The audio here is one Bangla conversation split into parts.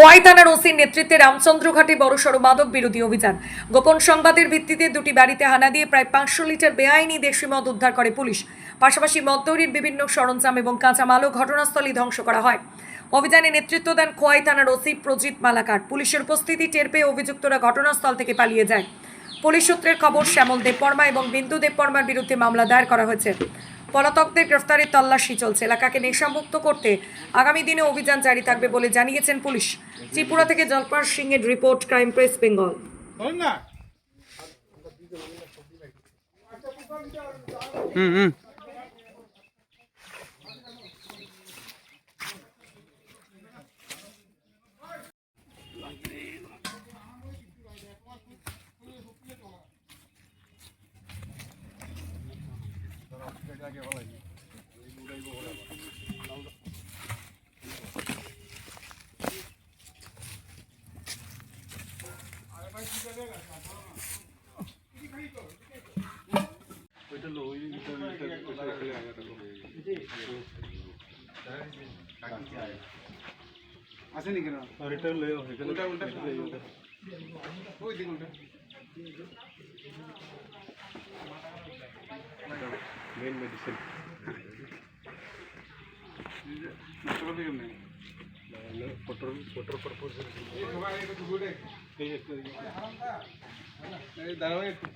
খোয়াই থানার ওসির নেতৃত্বে রামচন্দ্রঘাটে বড়সড় মাদক বিরোধী অভিযান। গোপন সংবাদের ভিত্তিতে দুটি বাড়িতে হানা দিয়ে প্রায় 500 লিটার বেআইনি দেশি মদ উদ্ধার করে পুলিশ। পাশাপাশি মদ তৈরির বিভিন্ন সরঞ্জাম এবং কাঁচামালও ঘটনাস্থলে ধ্বংস করা হয়। অভিযানে নেতৃত্ব দেন খোয়াই থানার ওসি প্রজিত মালাকার। পুলিশের উপস্থিতি টের পেয়ে অভিযুক্তরা ঘটনাস্থল থেকে পালিয়ে যায়। পুলিশ সূত্রের খবর, শ্যামল দেববর্মা এবং বিন্দু দেববর্মার বিরুদ্ধে মামলা দায়ের করা হয়েছে। পলাতকদের গ্রেফতারের তল্লাশি চলছে। এলাকাকে নেশামুক্ত করতে আগামী দিনে অভিযান জারি থাকবে বলে জানিয়েছেন পুলিশ। ত্রিপুরা থেকে জলপার সিং এর রিপোর্ট, ক্রাইম প্রেস বেঙ্গল। আসেনি কেন? এটা লয়ে উল্টা উল্টা ওই দিক উল্টা মেন মেডিসিন নষ্ট করতে কেমন ফটোর পারপোজ এই দাঁড়াও একটু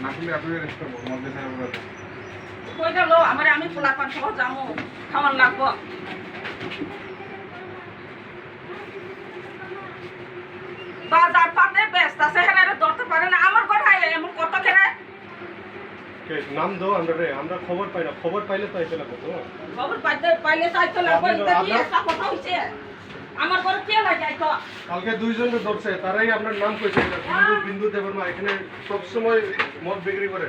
নাকি আপনি রেস্ট করবো মধ্যে সাহেব কই গেল আমারে আমি পোলাপান সহ যামু খাওয়ার লাগবো বাজার পাতে ব্যস্ত আছে হেনারে ধরতে পারে না আমার কথা এমন কত কেনে নাম দাও আমরা খবর পাই না, খবর পাইলে তো আইতে লাগবে। খবর পাইলে চাইতে লাগবে এটা কি একটা কথা হইছে আমার ঘরে কে লাগাই তো কালকে দুইজনকে ধরছে, তারাই আপনার নাম কইছে, বিন্দু দেববর্মা। এখানে সবসময় মদ বিক্রি করে।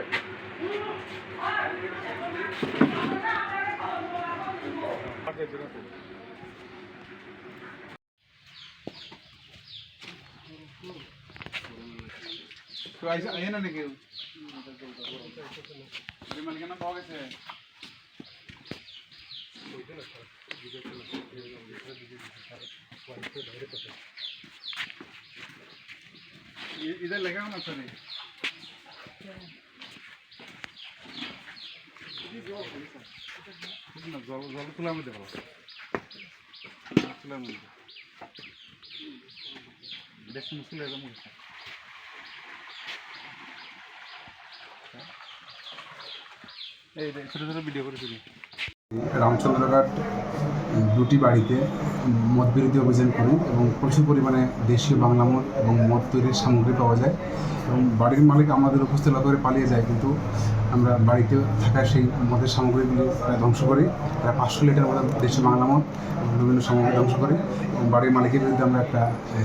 তো আইয়ে না নাকি মালিকানা পাওয়া গেছে? इधर लगा ना सर जल तुला मध्य तुला मध्य बेस मुश्किल है मुझे ছোট ছোট ভিডিও করে দিই। রামচন্দ্রঘাট দুটি বাড়িতে মদ বিরোধী অভিযান করি এবং প্রচুর পরিমাণে দেশীয় বাংলা মদ এবং মদ তৈরির সামগ্রী পাওয়া যায় এবং বাড়ির মালিক আমাদের উপস্থিত করে পালিয়ে যায়, কিন্তু আমরা বাড়িতে থাকা সেই মদের সামগ্রীগুলি প্রায় ধ্বংস করি। প্রায় 500 লিটার মতো দেশীয় বাংলা মদ এবং বিভিন্ন সামগ্রী ধ্বংস করি এবং বাড়ির মালিকের বিরুদ্ধে আমরা একটা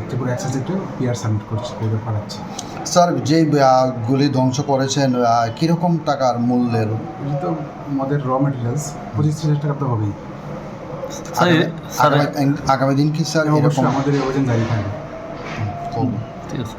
ত্রিপুরা এক্সাইজ অ্যাক্টে পিআর সাবমিট করছি, পাঠাচ্ছি। স্যার, যেই গুলি ধ্বংস করেছেন কীরকম টাকার মূল্যের? তো মদের র মেটেরিয়ালস 25,000 টাকা তো হবেই। আগামী দিন কি স্যার অবশ্যই আমাদের এই অভিযান জারি থাকবে। ঠিক আছে।